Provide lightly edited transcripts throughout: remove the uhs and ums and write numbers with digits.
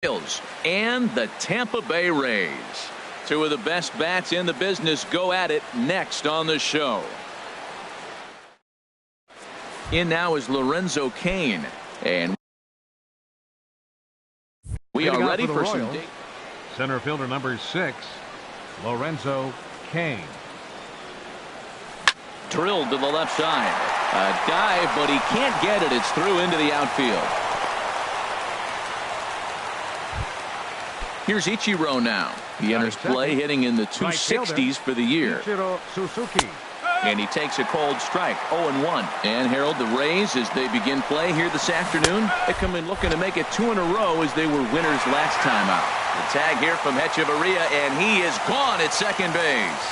Royals and the Tampa Bay Rays. Two of the best bats in the business go at it next on the show. In now is Lorenzo Cain, and we are ready for some center fielder number 6, Lorenzo Cain. Drilled to the left side. A dive, but he can't get it. It's through into the outfield. Here's Ichiro now. He enters play hitting in the 260s for the year. And he takes a cold strike, 0-1. And Harold, the Rays, as they begin play here this afternoon, they come in looking to make it 2 in a row as they were winners last time out. The tag here from Hechavarria, and he is gone at second base.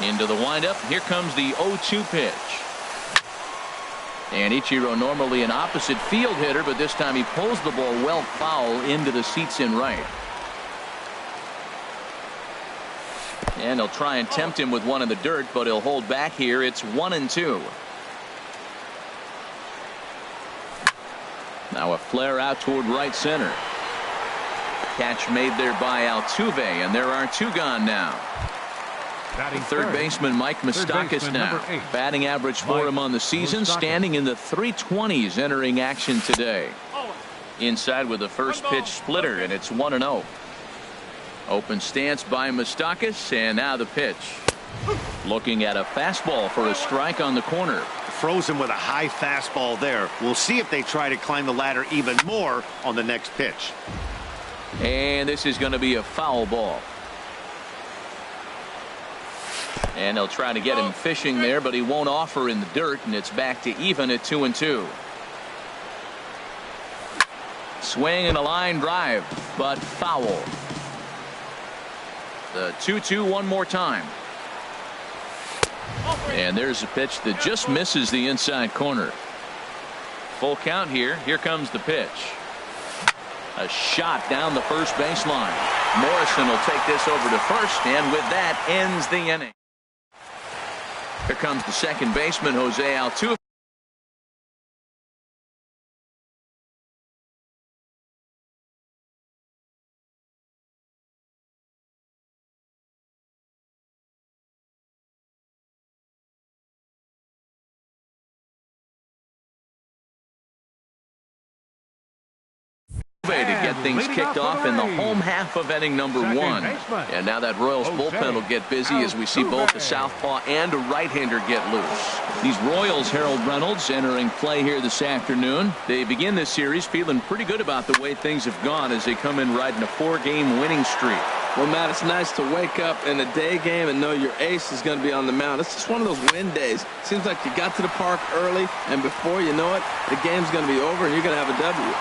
Into the windup, here comes the 0-2 pitch. And Ichiro, normally an opposite field hitter, but this time he pulls the ball well foul into the seats in right. And he'll try and tempt him with one in the dirt, but he'll hold back here. It's 1-2. Now a flare out toward right center. Catch made there by Altuve, and there are 2 gone now. The third baseman Mike Moustakas now. Batting average for him on the season standing in the 320s entering action today. Inside with the first pitch splitter, and it's 1-0. Open stance by Moustakas, and now the pitch. Looking at a fastball for a strike on the corner. Froze him with a high fastball there. We'll see if they try to climb the ladder even more on the next pitch. And this is going to be a foul ball. And they'll try to get him fishing there, but he won't offer in the dirt, and it's back to even at 2-2. Swing and a line drive, but foul. The 2-2 one more time. And there's a pitch that just misses the inside corner. Full count here. Here comes the pitch. A shot down the first baseline. Morrison will take this over to first, and with that ends the inning. Here comes the second baseman, Jose Altuve. To get things kicked off in the home half of inning number 1. And now that Royals bullpen will get busy as we see both the southpaw and a right-hander get loose. These Royals, Harold Reynolds, entering play here this afternoon. They begin this series feeling pretty good about the way things have gone as they come in riding a 4-game winning streak. Well, Matt, it's nice to wake up in a day game and know your ace is going to be on the mound. It's just one of those win days. Seems like you got to the park early, and before you know it, the game's going to be over and you're going to have a W.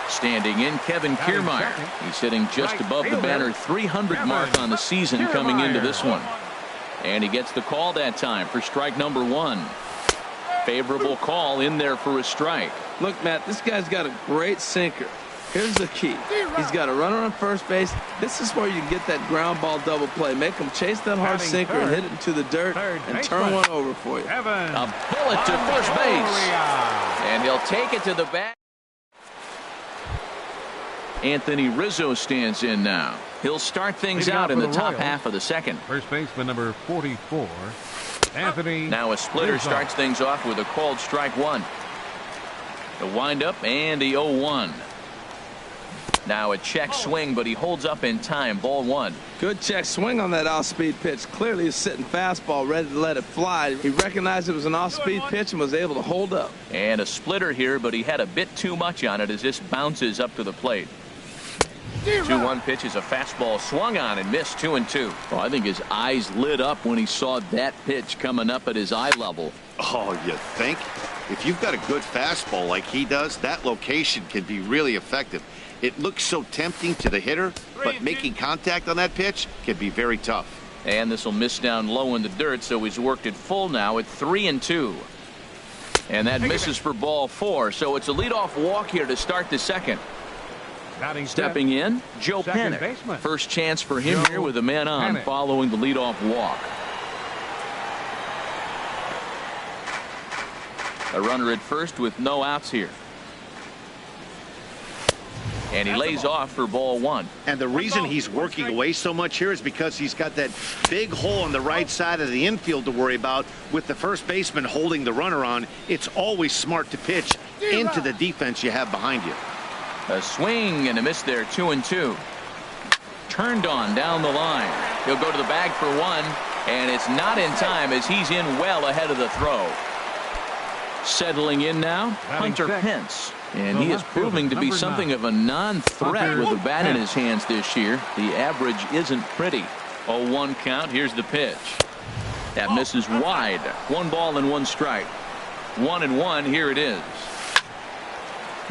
Standing in, Kevin Kiermaier. He's hitting just above the banner 300 mark on the season coming into this one. And he gets the call that time for strike number 1. Favorable call in there for a strike. Look, Matt, this guy's got a great sinker. Here's the key. He's got a runner on first base. This is where you can get that ground ball double play. Make him chase that hard sinker and hit it into the dirt and turn one over for you. A bullet to first base. And he'll take it to the back. Anthony Rizzo stands in now. He'll start things out in the top half of the second. First baseman number 44, Anthony. Now a splitter starts things off with a called strike 1. The windup and the 0-1. Now a check swing, but he holds up in time. Ball 1. Good check swing on that off-speed pitch. Clearly a sitting fastball ready to let it fly. He recognized it was an off-speed pitch and was able to hold up. And a splitter here, but he had a bit too much on it as this bounces up to the plate. 2-1 pitch is a fastball swung on and missed. 2-2. Well, I think his eyes lit up when he saw that pitch coming up at his eye level. Oh, you think? If you've got a good fastball like he does, that location can be really effective. It looks so tempting to the hitter, but making contact on that pitch can be very tough. And this will miss down low in the dirt, so he's worked it full now at 3-2. And that misses for ball 4, so it's a leadoff walk here to start the second. Stepping in, Joe Panik. First chance for him here with a man on following the leadoff walk. A runner at first with no outs here. And he lays off for ball one. And the reason he's working away so much here is because he's got that big hole on the right side of the infield to worry about. With the first baseman holding the runner on, it's always smart to pitch into the defense you have behind you. A swing and a miss there, 2-2. Turned on down the line. He'll go to the bag for one, and it's not in time as he's in well ahead of the throw. Settling in now, Hunter Pence. And he is proving to be something of a non-threat with a bat in his hands this year. The average isn't pretty. 0-1 count. Here's the pitch. That misses wide. 1 ball and 1 strike. 1-1. Here it is.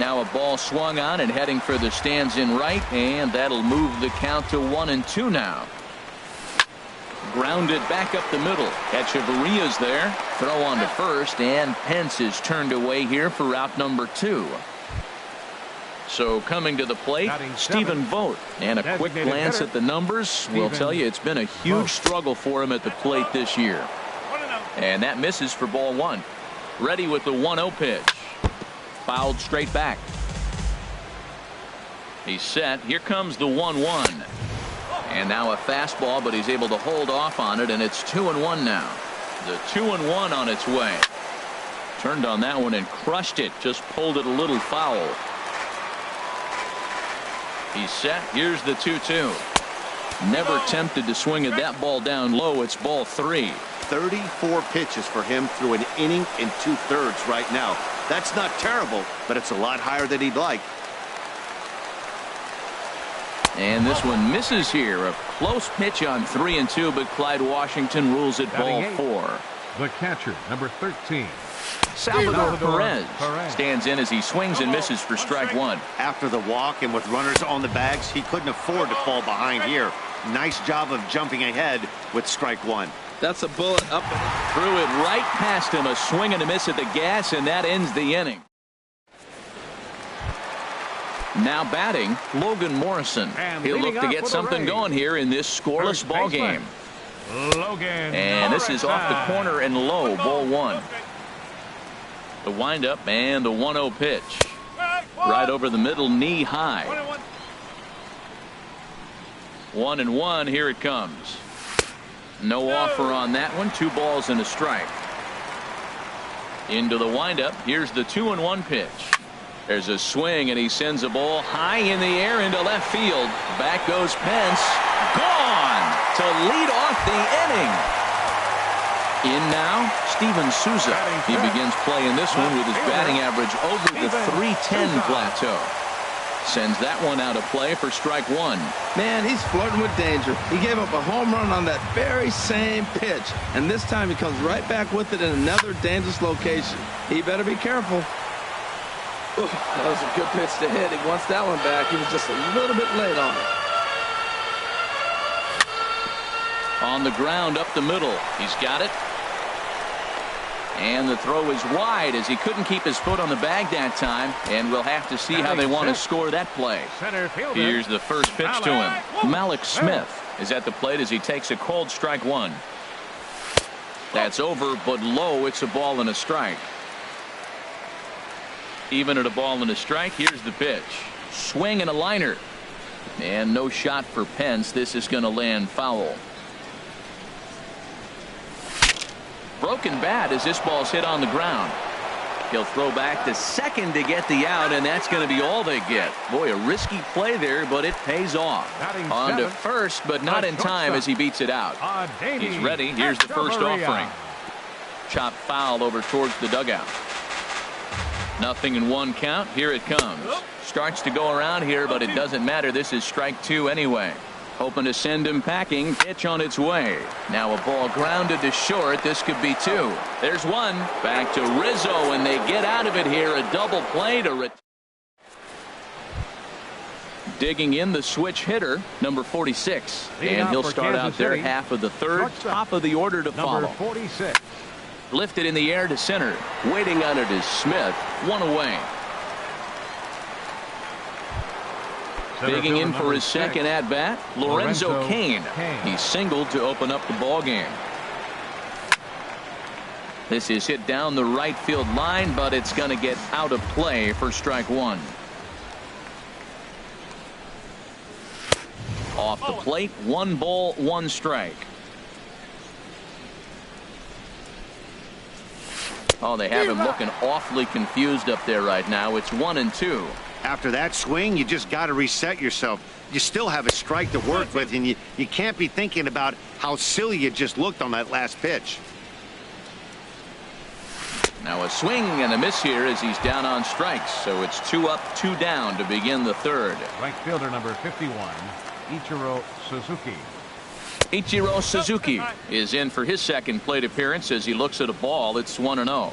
Now a ball swung on and heading for the stands in right, and that'll move the count to 1-2 now. Grounded back up the middle. Echeverria's there. Throw on to first, and Pence is turned away here for out number 2. So coming to the plate, Stephen Vogt. And a quick glance at the numbers will tell you it's been a huge struggle for him at the plate this year. And that misses for ball one. Ready with the 1-0 pitch. Fouled straight back. He's set. Here comes the 1-1. And now a fastball, but he's able to hold off on it, and it's 2-1 now. The 2-1 on its way. Turned on that one and crushed it. Just pulled it a little foul. He's set. Here's the 2-2. Never tempted to swing at that ball down low. It's ball 3. 34 pitches for him through an inning and 2/3 right now. That's not terrible, but it's a lot higher than he'd like. And this one misses here. A close pitch on 3-2, but Clyde Washington rules it ball 4. The catcher, number 13. Salvador Perez stands in as he swings and misses for strike 1. After the walk and with runners on the bags, he couldn't afford to fall behind here. Nice job of jumping ahead with strike 1. That's a bullet up. Threw it right past him. A swing and a miss at the gas, and that ends the inning. Now batting, Logan Morrison. He'll look to get something going here in this scoreless ball game. And this is off the corner and low, ball 1. The windup and the 1-0 pitch. Right over the middle, knee high. 1-1, here it comes. No offer on that one. 2 balls and a strike. Into the windup. Here's the 2-1 pitch. There's a swing, and he sends a ball high in the air into left field. Back goes Pence. Gone to lead off the inning. In now, Steven Souza. He begins playing this one with his batting average over the .310 plateau. Sends that one out of play for strike 1. Man, he's flirting with danger. He gave up a home run on that very same pitch, and this time he comes right back with it in another dangerous location. He better be careful. Ooh, that was a good pitch to hit. He wants that one back. He was just a little bit late on it. On the ground up the middle. He's got it. And the throw is wide as he couldn't keep his foot on the bag that time. And we'll have to see how they want to score that play. Here's the first pitch to him. Malik Smith is at the plate as he takes a cold strike 1. That's over, but low. It's a ball and a strike. Even at a ball and a strike, here's the pitch. Swing and a liner. And no shot for Pence. This is going to land foul. Broken bat as this ball's hit on the ground. He'll throw back to second to get the out, and that's going to be all they get. Boy, a risky play there, but it pays off. On to first, but not in time as he beats it out. He's ready. Here's the first offering. Chop foul over towards the dugout. 0-1 count. Here it comes. Starts to go around here, but it doesn't matter. This is strike 2 anyway. Hoping to send him packing. Pitch on its way. Now a ball grounded to short. This could be 2. There's 1. Back to Rizzo, and they get out of it here. A double play to digging in the switch hitter, number 46. And he'll start out there half of the 3rd. Top of the order to follow. Number 46. Lifted in the air to center. Waiting on it is Smith. 1 away. Digging in for his second at-bat, Lorenzo Cain. He singled to open up the ball game. This is hit down the right field line, but it's going to get out of play for strike one. Off the plate, 1 ball, 1 strike. Oh, they have him looking awfully confused up there right now. It's 1-2. After that swing, you just got to reset yourself. You still have a strike to work with, and you can't be thinking about how silly you just looked on that last pitch. Now a swing and a miss here as he's down on strikes. So it's 2 up, 2 down to begin the third. Right fielder number 51, Ichiro Suzuki. Ichiro Suzuki is in for his second plate appearance as he looks at a ball. It's 1-0.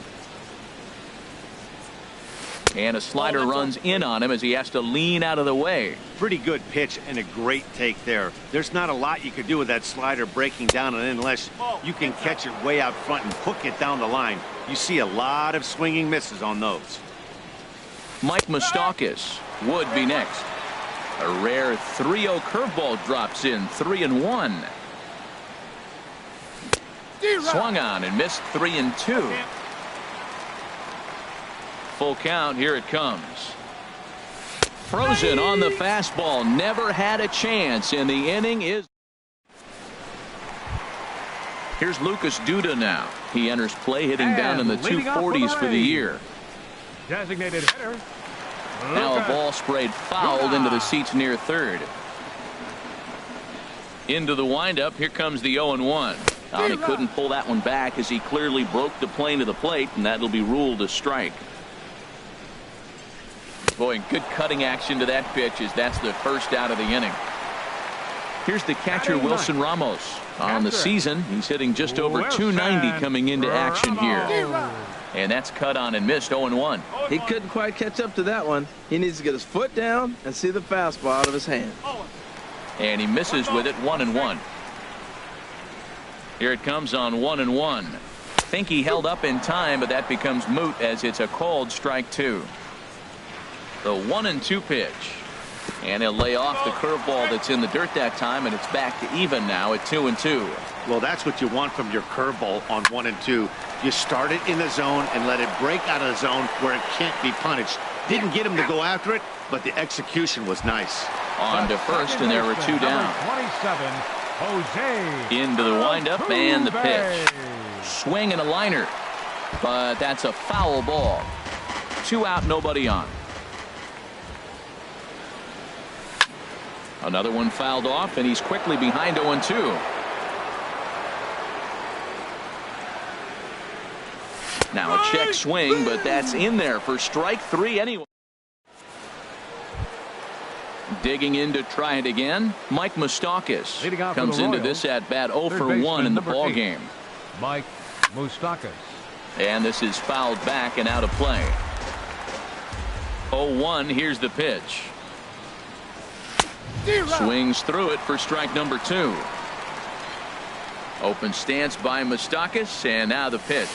And a slider runs in on him as he has to lean out of the way. Pretty good pitch and a great take there. There's not a lot you could do with that slider breaking down and unless you can catch it way out front and hook it down the line. You see a lot of swinging misses on those. Mike Moustakas would be next. A rare 3-0 curveball drops in, 3-1. Swung on and missed, 3-2. Full count. Here it comes. Frozen on the fastball. Never had a chance, and the inning is. Here's Lucas Duda now. He enters play hitting down in the 240s for the year. Designated hitter. Now a ball sprayed fouled into the seats near third. Into the windup. Here comes the 0-1. He couldn't pull that one back as he clearly broke the plane to the plate, and that'll be ruled a strike. Boy, good cutting action to that pitch as that's the first out of the inning. Here's the catcher, Wilson Ramos. On the season, he's hitting just over 290 coming into action here. And that's cut on and missed, 0-1. He couldn't quite catch up to that one. He needs to get his foot down and see the fastball out of his hand. And he misses with it, 1-1. Here it comes on 1-1. Think he held up in time, but that becomes moot as it's a called strike 2. The 1-2 pitch. And he'll lay off the curveball that's in the dirt that time, and it's back to even now at 2-2. Well, that's what you want from your curveball on 1-2. You start it in the zone and let it break out of the zone where it can't be punished. Didn't get him to go after it, but the execution was nice. On to first, and there were 2 down. 27, Jose. Into the windup and the pitch. Swing and a liner, but that's a foul ball. 2 out, nobody on. Another one fouled off, and he's quickly behind 0-2. Now a check swing, but that's in there for strike 3 anyway. Digging in to try it again, Mike Moustakas comes into this at bat 0 for 1 in the ball game. Mike Moustakas. And this is fouled back and out of play. 0-1. Here's the pitch. Swings through it for strike number 2. Open stance by Moustakas, and now the pitch.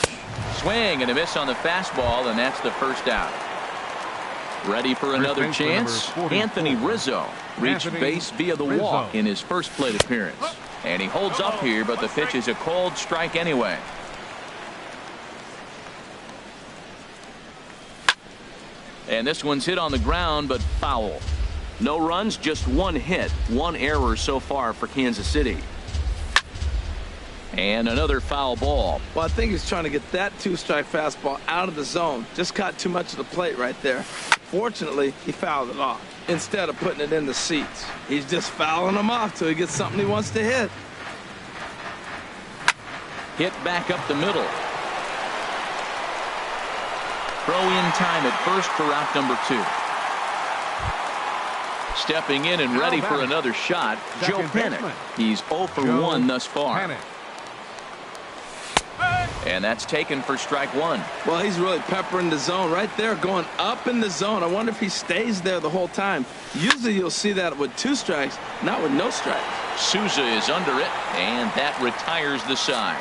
Swing and a miss on the fastball, and that's the first out. Ready for another chance? Anthony Rizzo reached base via the walk in his first plate appearance. And he holds up here, but the pitch is a called strike anyway. And this one's hit on the ground, but foul. No runs, just 1 hit, 1 error so far for Kansas City. And another foul ball. Well, I think he's trying to get that 2-strike fastball out of the zone. Just caught too much of the plate right there. Fortunately, he fouled it off instead of putting it in the seats. He's just fouling them off till he gets something he wants to hit. Hit back up the middle. Throw in time at first for out number 2. Stepping in and ready for another shot, Joe Panik. He's 0 for 1 thus far. And that's taken for strike 1. Well, he's really peppering the zone right there, going up in the zone. I wonder if he stays there the whole time. Usually you'll see that with 2 strikes, not with no strikes. Souza is under it, and that retires the side.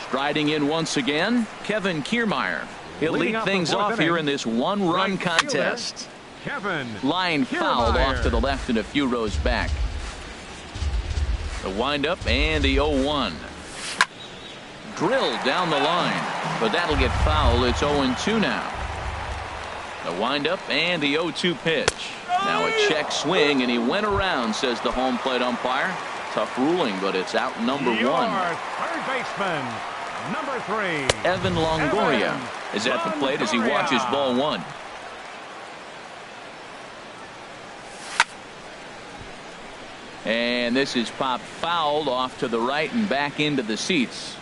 Striding in once again, Kevin Kiermaier. He'll lead things off here in this 1-run contest. Line fouled off to the left and a few rows back. The windup and the 0-1. Drilled down the line, but that'll get fouled. It's 0-2 now. The windup and the 0-2 pitch. Now a check swing, and he went around, says the home plate umpire. Tough ruling, but it's out number one. Third baseman, number 3. Evan Longoria is at the plate as he watches ball 1. And this is popped fouled off to the right and back into the seats.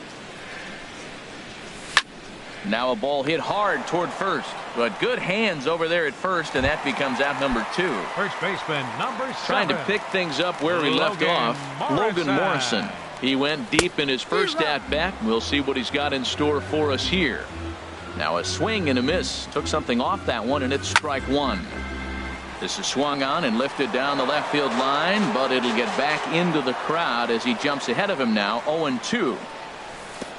Now a ball hit hard toward first, but good hands over there at first, and that becomes out number 2. First baseman, number 7. Trying to pick things up where he left off. Logan Morrison. He went deep in his first at-bat. We'll see what he's got in store for us here. Now a swing and a miss. Took something off that one, and it's strike 1. This is swung on and lifted down the left field line, but it'll get back into the crowd as he jumps ahead of him now, 0-2.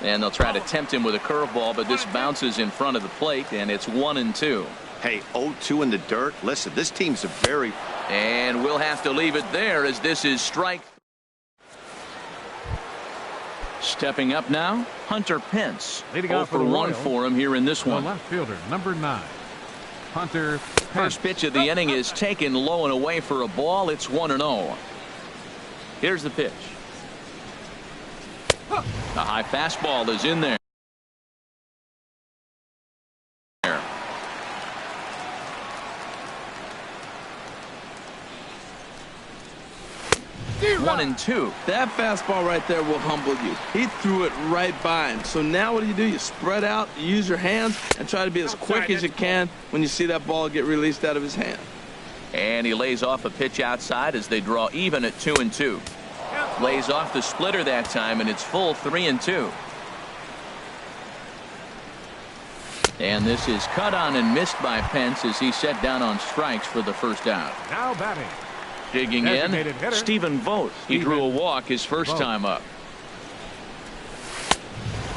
And they'll try to tempt him with a curveball, but this bounces in front of the plate, and it's 1-2. Hey, 0-2 in the dirt. Listen, this team's a very... And we'll have to leave it there as this is strike. Stepping up now, Hunter Pence. Leading 0 off for for the 1 Royals, for him here in this the one. left fielder, number 9, Hunter Pence. First pitch of the inning is taken low and away for a ball. It's 1-0. Here's the pitch. A high fastball is in there. 1-2. That fastball right there will humble you. He threw it right by him. So now what do? You spread out, you use your hands, and try to be as quick as you can when you see that ball get released out of his hand. And he lays off a pitch outside as they draw even at 2-2. Lays off the splitter that time, and it's full 3-2. And this is cut on and missed by Pence as he set down on strikes for the first out. Now batting. Digging in, hitter, Stephen Vogt. He drew a walk his first time up.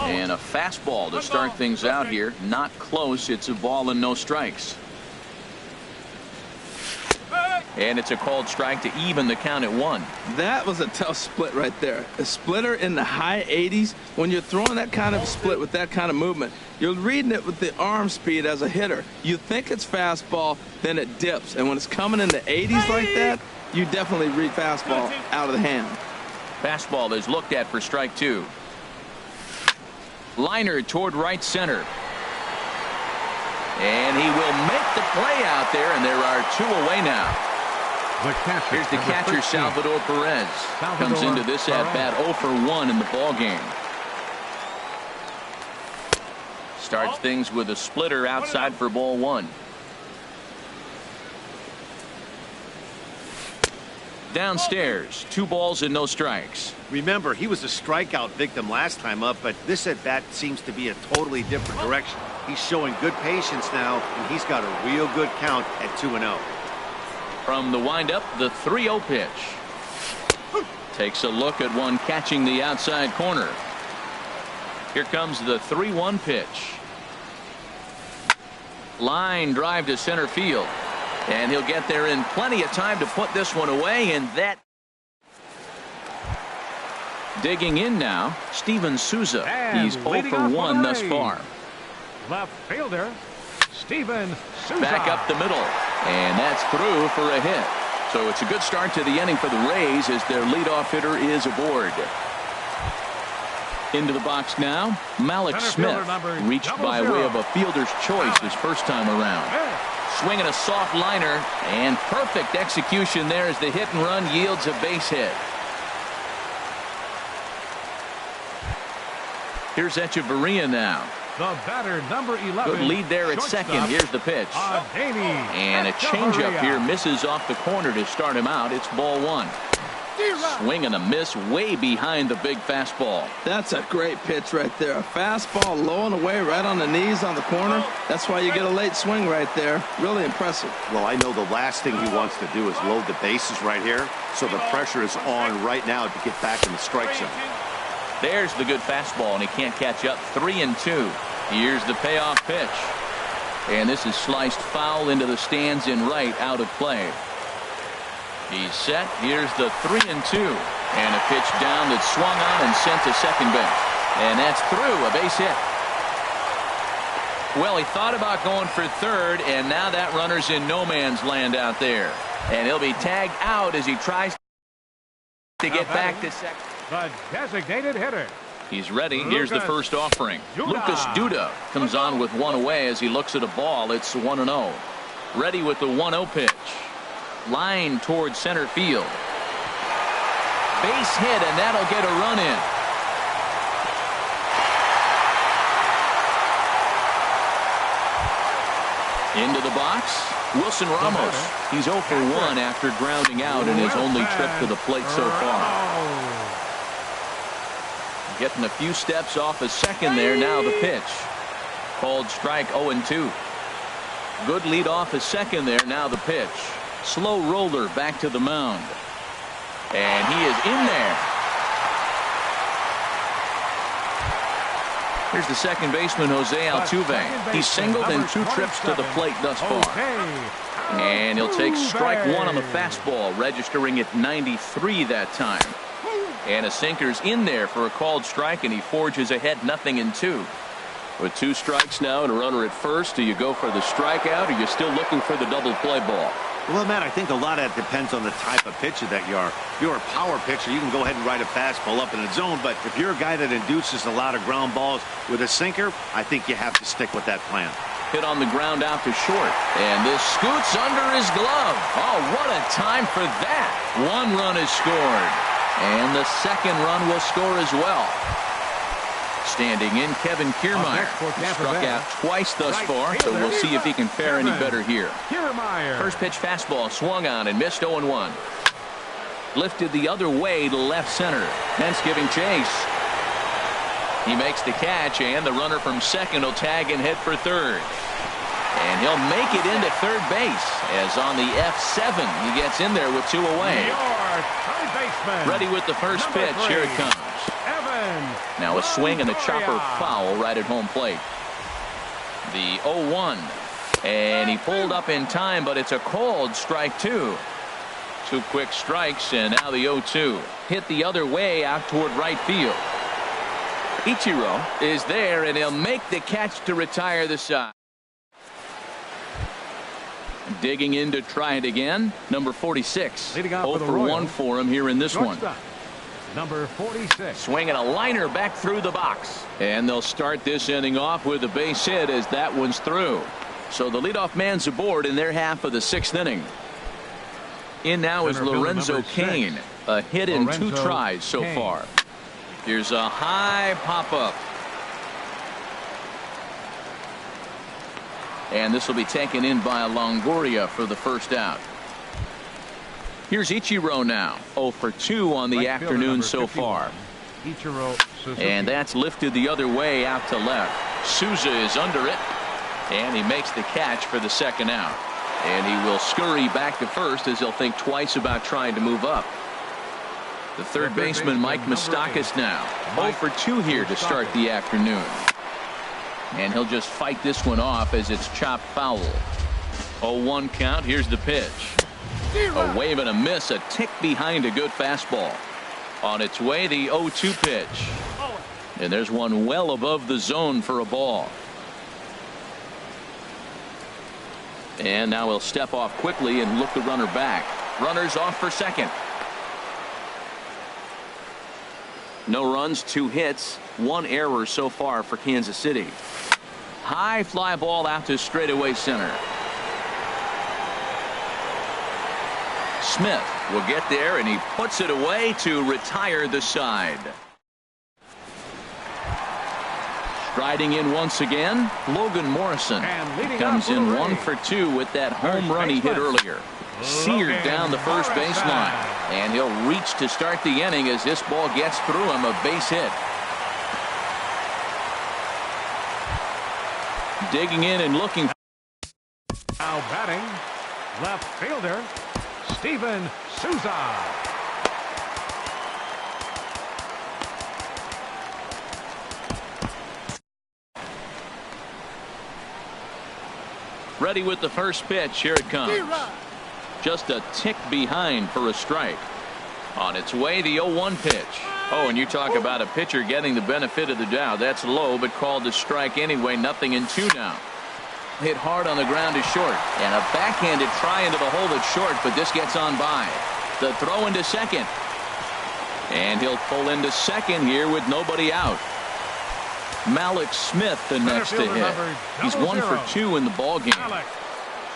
And a fastball to start things out here. Not close. It's a ball and no strikes. And it's a called strike to even the count at 1. That was a tough split right there. A splitter in the high 80s. When you're throwing that kind of split with that kind of movement, you're reading it with the arm speed as a hitter. You think it's fastball, then it dips. And when it's coming in the 80s like that, you definitely read fastball out of the hand. Fastball is looked at for strike 2. Liner toward right center. And he will make the play out there, and there are 2 away now. Here's the catcher, Salvador Perez. Comes into this at-bat 0 for 1 in the ball game. Starts things with a splitter outside for ball 1. Downstairs, 2 balls and no strikes. Remember, he was a strikeout victim last time up, but this at-bat seems to be a totally different direction. He's showing good patience now, and he's got a real good count at 2-0. From the windup, the 3-0 pitch. Takes a look at one catching the outside corner. Here comes the 3-1 pitch. Line drive to center field. And he'll get there in plenty of time to put this one away, and that. Digging in now, Steven Souza. He's 0 for 1 thus far. Left fielder, Steven Souza. Back up the middle, and that's through for a hit. So it's a good start to the inning for the Rays as their leadoff hitter is aboard. Into the box now, Malik Smith, reached by way of a fielder's choice his first time around. Swinging a soft liner, and perfect execution there as the hit and run yields a base hit. Here's Echeverria now. The batter, number 11. Good lead there at second. Here's the pitch. And a changeup here misses off the corner to start him out. It's ball 1. Swing and a miss way behind the big fastball. That's a great pitch right there. A fastball low and away right on the knees on the corner. That's why you get a late swing right there. Really impressive. Well, I know the last thing he wants to do is load the bases right here, so the pressure is on right now to get back in the strike zone. There's the good fastball, and he can't catch up. 3-2. Here's the payoff pitch. And this is sliced foul into the stands in right, out of play. He's set. Here's the 3-2. And a pitch down that swung on and sent to second base. And that's through, a base hit. Well, he thought about going for third, and now that runner's in no man's land out there. And he'll be tagged out as he tries to get back to second. The designated hitter. He's ready. Here's the first offering. Lucas Duda comes on with one away as he looks at a ball. It's 1-0. Ready with the 1-0 pitch. Line towards center field. Base hit, and that'll get a run in. Into the box, Wilson Ramos. He's 0 for 1 after grounding out in his only trip to the plate so far. Getting a few steps off a second there. Now the pitch. Called strike 0-2. Good lead off a second there. Now the pitch. Slow roller back to the mound. And he is in there. Here's the second baseman, Jose Altuve. He's singled in 2 trips to the plate thus far. And he'll take strike 1 on the fastball, registering at 93 that time. And a sinker's in there for a called strike, and he forges ahead 0-2. With 2 strikes now and a runner at first, do you go for the strikeout, or you're still looking for the double play ball? Well, Matt, I think a lot of that depends on the type of pitcher that you are. If you're a power pitcher, you can go ahead and ride a fastball up in the zone. But if you're a guy that induces a lot of ground balls with a sinker, I think you have to stick with that plan. Hit on the ground out to short. And this scoots under his glove. Oh, what a time for that. 1 run is scored. And the second run will score as well. Standing in, Kevin Kiermaier. Struck out twice thus far, so we'll see if he can fare any better here. First pitch fastball swung on and missed 0-1. Lifted the other way to left center. Pence giving chase. He makes the catch, and the runner from second will tag and head for third. And he'll make it into third base, as on the F7 he gets in there with 2 away. Ready with the first pitch. Here it comes. Now a swing and a chopper foul right at home plate. The 0-1. And he pulled up in time, but it's a called strike 2. 2 quick strikes, and now the 0-2. Hit the other way out toward right field. Ichiro is there, and he'll make the catch to retire the side. Digging in to try it again. Number 46. 0 for 1 for him here in this one. Number 46. Swinging a liner back through the box. And they'll start this inning off with a base hit as that one's through. So the leadoff man's aboard in their half of the 6th inning. In now is Lorenzo Cain. A hit in 2 tries so far. Here's a high pop-up. And this will be taken in by Longoria for the first out. Here's Ichiro now. 0 for 2 on the afternoon so far. And that's lifted the other way out to left. Souza is under it. And he makes the catch for the second out. And he will scurry back to first as he'll think twice about trying to move up. The third baseman, Mike Moustakas, now 0 for 2 here to start the afternoon. And he'll just fight this one off as it's chopped foul. 0-1 count. Here's the pitch. A wave and a miss, a tick behind a good fastball. On its way, the 0-2 pitch. And there's one well above the zone for a ball. And now he'll step off quickly and look the runner back. Runner's off for second. No runs, 2 hits, 1 error so far for Kansas City. High fly ball out to straightaway center. Smith will get there, and he puts it away to retire the side. Striding in once again, Logan Morrison. He comes in 1 for 2 with that home run he hit earlier. Seared down the first baseline, and he'll reach to start the inning as this ball gets through him, a base hit. Digging in and looking. Now batting, left fielder Steven Souza. Ready with the first pitch. Here it comes. Just a tick behind for a strike. On its way, the 0-1 pitch. Oh, and you talk about a pitcher getting the benefit of the doubt. That's low, but called to strike anyway. 0-2 now. Hit hard on the ground is short. And a backhanded try into the hole that's short, but this gets on by. The throw into second. And he'll pull into second here with nobody out. Malik Smith the next to hit. He's 1 for 2 in the ballgame.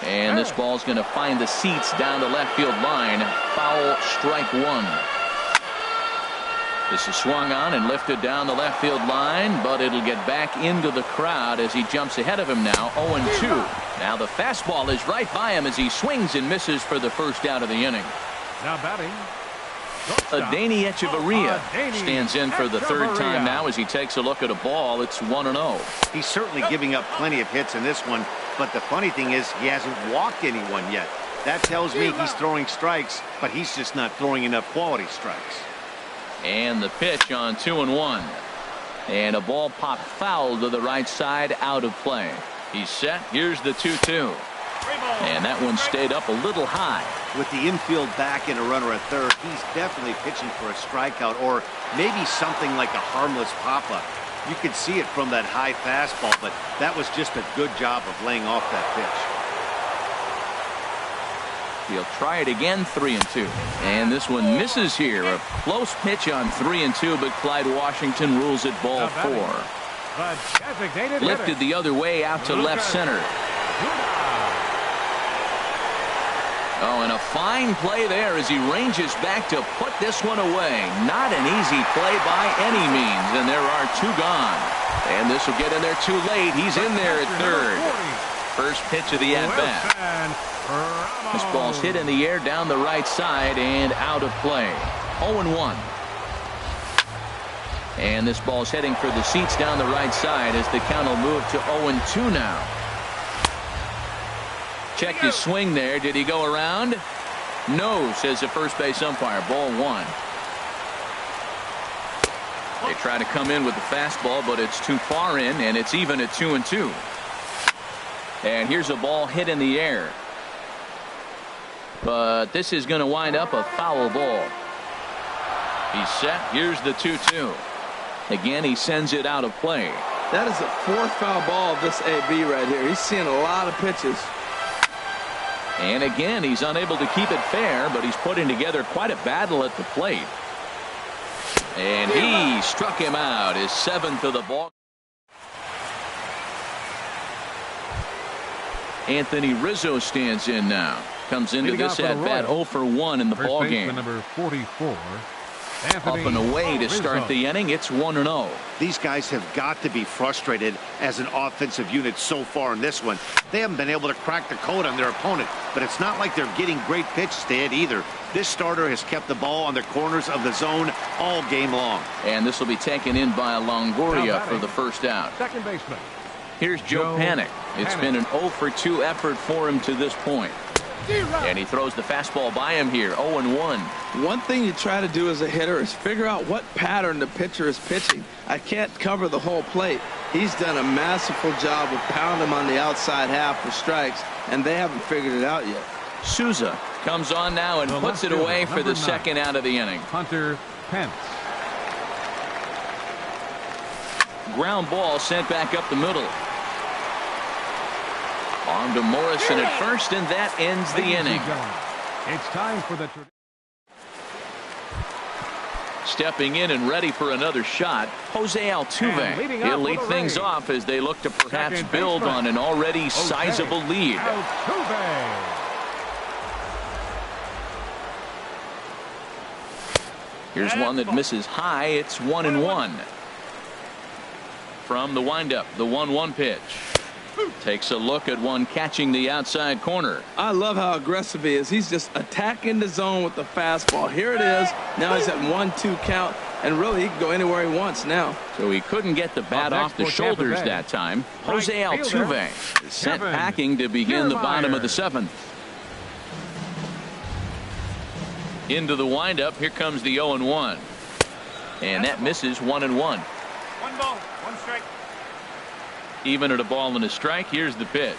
And this ball's going to find the seats down the left field line. Foul, strike 1. This is swung on and lifted down the left field line, but it'll get back into the crowd as he jumps ahead of him now. 0-2. Now the fastball is right by him as he swings and misses for the first out of the inning. Now batting, Adeiny Echeverria stands in for the third time now as he takes a look at a ball. It's 1-0. He's certainly giving up plenty of hits in this one, but the funny thing is he hasn't walked anyone yet. That tells me he's throwing strikes, but he's just not throwing enough quality strikes. And the pitch on 2-1. And a ball popped foul to the right side, out of play. He's set. Here's the 2-2. And that one stayed up a little high. With the infield back and a runner at third, he's definitely pitching for a strikeout or maybe something like a harmless pop-up. You could see it from that high fastball, but that was just a good job of laying off that pitch. He'll try it again, 3-2. And this one misses here. A close pitch on 3-2, but Clyde Washington rules it ball 4. Lifted the other way out to left center. Oh, and a fine play there as he ranges back to put this one away. Not an easy play by any means, and there are 2 gone. And this will get in there too late. He's in there at third. First pitch of the at-bat. This ball's hit in the air down the right side and out of play. 0-1. And this ball's heading for the seats down the right side as the count will move to 0-2 now. Check his swing there. Did he go around? No, says the first base umpire. Ball 1. They try to come in with the fastball, but it's too far in, and it's even at 2-2. And here's a ball hit in the air. But this is going to wind up a foul ball. He's set. Here's the 2-2. Again, he sends it out of play. That is the 4th foul ball of this AB right here. He's seeing a lot of pitches. And again, he's unable to keep it fair, but he's putting together quite a battle at the plate. And he struck him out, his 7th of the ball. Anthony Rizzo stands in now. Comes into this at bat 0 for 1 in the ball game. Number 44. Up and away to start the inning. It's 1-0. These guys have got to be frustrated as an offensive unit so far in this one. They haven't been able to crack the code on their opponent, but it's not like they're getting great pitches to hit either. This starter has kept the ball on the corners of the zone all game long. And this will be taken in by Longoria for the first out. Second baseman. Here's Joe Panik. It's been an 0 for 2 effort for him to this point. And he throws the fastball by him here. 0-1. One thing you try to do as a hitter is figure out what pattern the pitcher is pitching. I can't cover the whole plate. He's done a masterful job of pounding him on the outside half for strikes, and they haven't figured it out yet. Souza comes on now and puts it away for the second out of the inning. Hunter Pence. Ground ball sent back up the middle. On to Morrison at first, and that ends the inning. It's time for the... Stepping in and ready for another shot, Jose Altuve. He'll lead things off as they look to perhaps build on an already sizable lead. Here's one that misses high. It's 1-1. From the windup, the 1-1 pitch. Takes a look at one catching the outside corner. I love how aggressive he is. He's just attacking the zone with the fastball. Here it is. Now he's at 1-2 count, and really he can go anywhere he wants now. So he couldn't get the bat off the shoulders that time. Jose Altuve is sent packing to begin the bottom of the 7th. Into the windup. Here comes the 0-1. And that misses. 1-1. 1 ball, 1 strike. Even at a ball and a strike. Here's the pitch.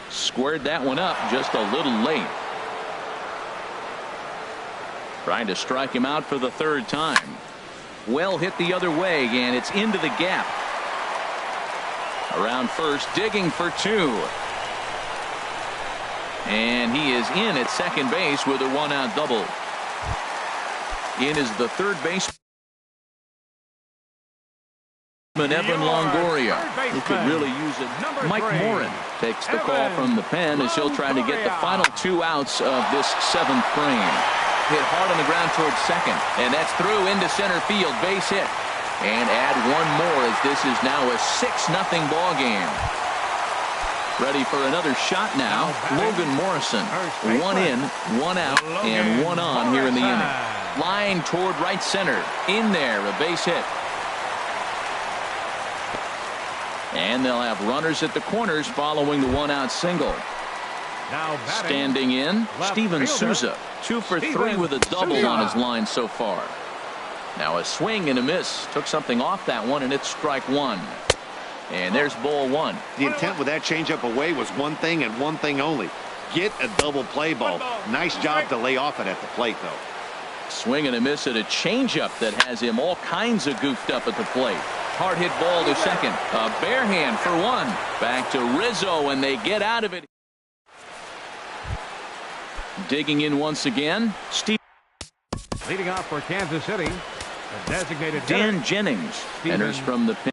Squared that one up just a little late. Trying to strike him out for the third time. Well hit the other way, and it's into the gap. Around first, digging for two. And he is in at second base with a one-out double. In is the third baseman, Evan Longoria, who could really use it. Mike Morin takes the call from the pen as he'll try to get the final 2 outs of this 7th frame. Hit hard on the ground towards second, and that's through into center field. Base hit. And add one more as this is now a 6-0 ball game. Ready for another shot now. Logan Morrison. 1 in, 1 out, and 1 on here in the inning. Line toward right center. In there, a base hit. And they'll have runners at the corners following the 1-out single. Standing in, Steven Souza. 2 for 3 with a double on his line so far. Now a swing and a miss. Took something off that one, and it's strike 1. And there's ball 1. The intent with that changeup away was one thing and one thing only. Get a double play ball. Nice job to lay off it at the plate, though. Swing and a miss at a changeup that has him all kinds of goofed up at the plate. Hard hit ball to second. A bare hand for 1. Back to Rizzo, and they get out of it. Digging in once again, Steve. Leading off for Kansas City, the designated Dan Jennings enters from the pin.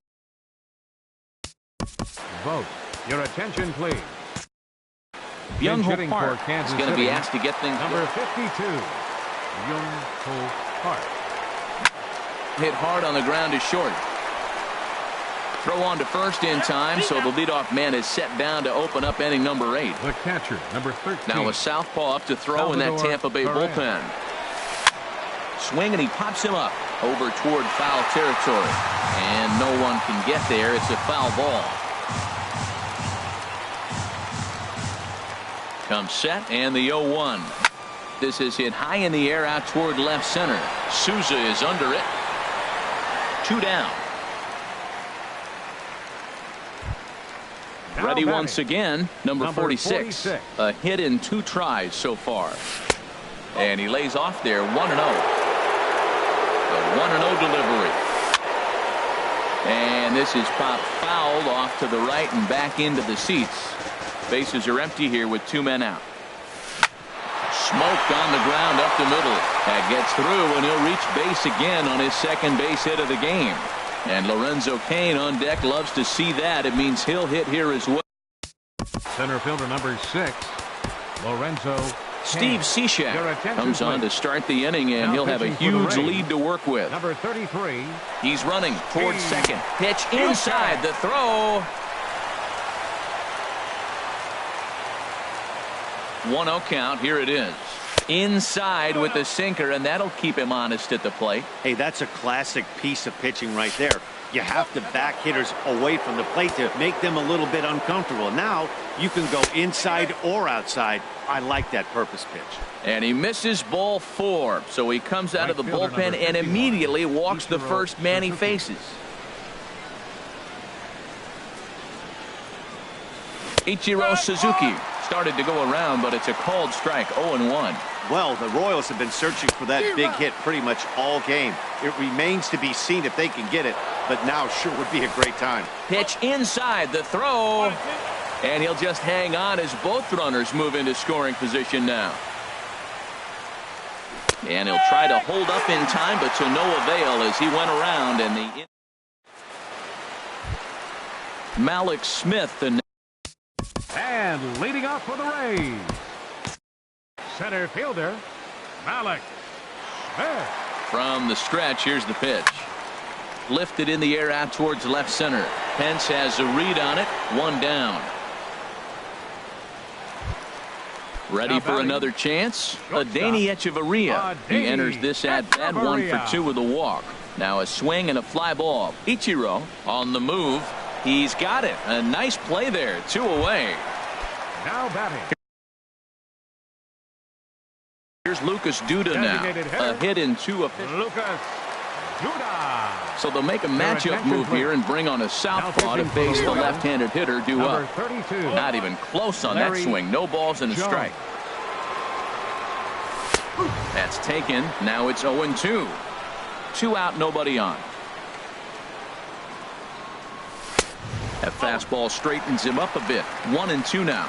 Vote. Your attention, please. Byung-Ho Park is going to be asked to get things. Number 52, Byung-Ho Park. Hit hard on the ground to short. Throw on to first in time, so the leadoff man is set down to open up inning number 8. The catcher, number 13. Now a southpaw up to throw in that Tampa Bay bullpen. Swing, and he pops him up over toward foul territory. And no one can get there. It's a foul ball. Comes set, and the 0-1. This is hit high in the air out toward left center. Souza is under it. 2 down. Ready once again, number 46. A hit in 2 tries so far. And he lays off there, 1-0. The 1-0 delivery. And this is popped fouled off to the right and back into the seats. Bases are empty here with 2 men out. Smoked on the ground up the middle. That gets through, and he'll reach base again on his second base hit of the game. And Lorenzo Cain on deck loves to see that. It means he'll hit here as well. Center fielder number 6, Lorenzo Steve Cishek comes on to start the inning, and he'll have a huge lead to work with. Number 33. He's running towards second. Pitch inside. The throw. 1-0 count. Here it is. Inside with the sinker, and that'll keep him honest at the plate. Hey, that's a classic piece of pitching right there. You have to back hitters away from the plate to make them a little bit uncomfortable. Now you can go inside or outside. I like that purpose pitch. And he misses ball 4, so he comes out of the bullpen and immediately walks the first man he faces. Ichiro Suzuki started to go around, but it's a called strike. 0-1. Well, the Royals have been searching for that big hit pretty much all game. It remains to be seen if they can get it, but now sure would be a great time. Pitch inside. The throw. And he'll just hang on as both runners move into scoring position now. And he'll try to hold up in time, but to no avail as he went around. And the Malik Smith. And leading off for the Rays, center fielder Malik Smith. From the stretch, here's the pitch. Lifted in the air out towards left center. Pence has a read on it. 1 down. Ready for another chance. Adeiny Echeverria. He enters this at bat 1 for 2 with a walk. Now a swing and a fly ball. Ichiro on the move. He's got it. A nice play there. 2 away. Now batting. Here's Lucas Duda now. A hit in 2 official. Lucas Duda. So they'll make a matchup move here and bring on a southpaw to face the left-handed hitter due up. 32. Not even close on that swing. No balls and a strike. That's taken. Now it's 0-2. 2 out, nobody on. That fastball straightens him up a bit. 1-2 now.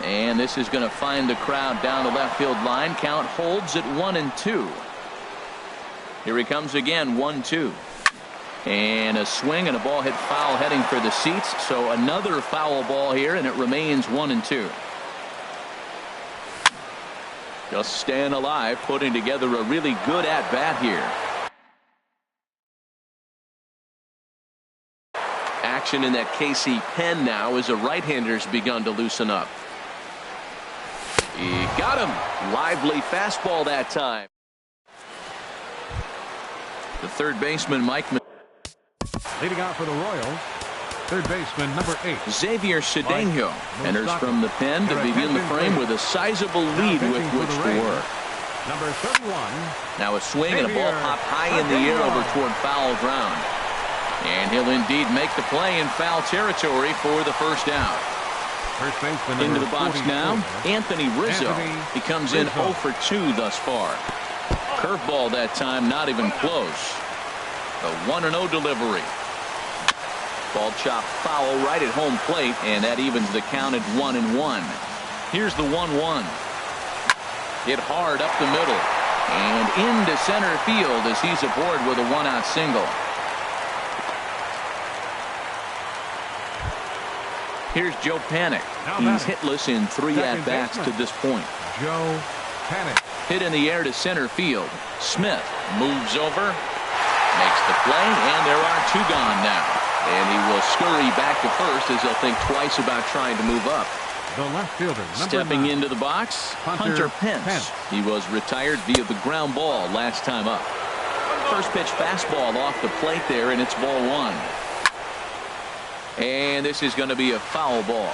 And this is going to find the crowd down the left field line. Count holds at 1-2. Here he comes again, 1-2. And a swing and a ball hit foul heading for the seats. So another foul ball here, and it remains 1-2. Just staying alive, putting together a really good at-bat here. Action in that KC pen now as a right-hander's begun to loosen up. He got him. Lively fastball that time. The third baseman, Mike. Leading out for the Royals, third baseman, number 8. Xavier Cedeno enters from the pen to begin the frame with a sizable lead with which to work. Number 31. Now a swing and a ball popped high in the air over toward foul ground. And he'll indeed make the play in foul territory for the first out. First baseman into the box now, Anthony Rizzo. He comes in 0 for 2 thus far. Curveball that time, not even close. The 1-0 delivery. Ball chopped foul right at home plate, and that evens the count at 1-1. Here's the 1-1. Hit hard up the middle and into center field as he's aboard with a 1-out single. Here's Joe Panik. He's hitless in 3 at-bats to this point. Joe Panik. Hit in the air to center field. Smith moves over, makes the play, and there are 2 gone now. And he will scurry back to first as he'll think twice about trying to move up. The left fielder, stepping 9. into the box, Hunter Pence. He was retired via the ground ball last time up. First pitch fastball off the plate there, and it's ball 1. And this is going to be a foul ball.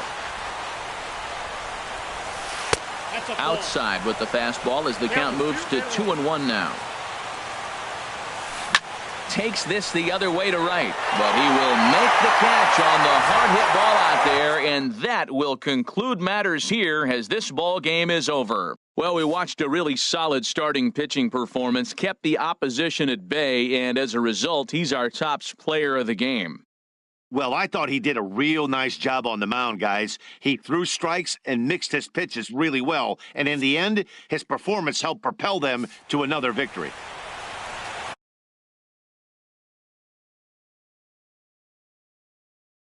Outside with the fastball as the count moves to 2-1 now. Takes this the other way to right, but he will make the catch on the hard hit ball out there, and that will conclude matters here as this ball game is over. Well, we watched a really solid starting pitching performance, kept the opposition at bay, and as a result, he's our top player of the game. Well, I thought he did a real nice job on the mound, guys. He threw strikes and mixed his pitches really well, and in the end, his performance helped propel them to another victory.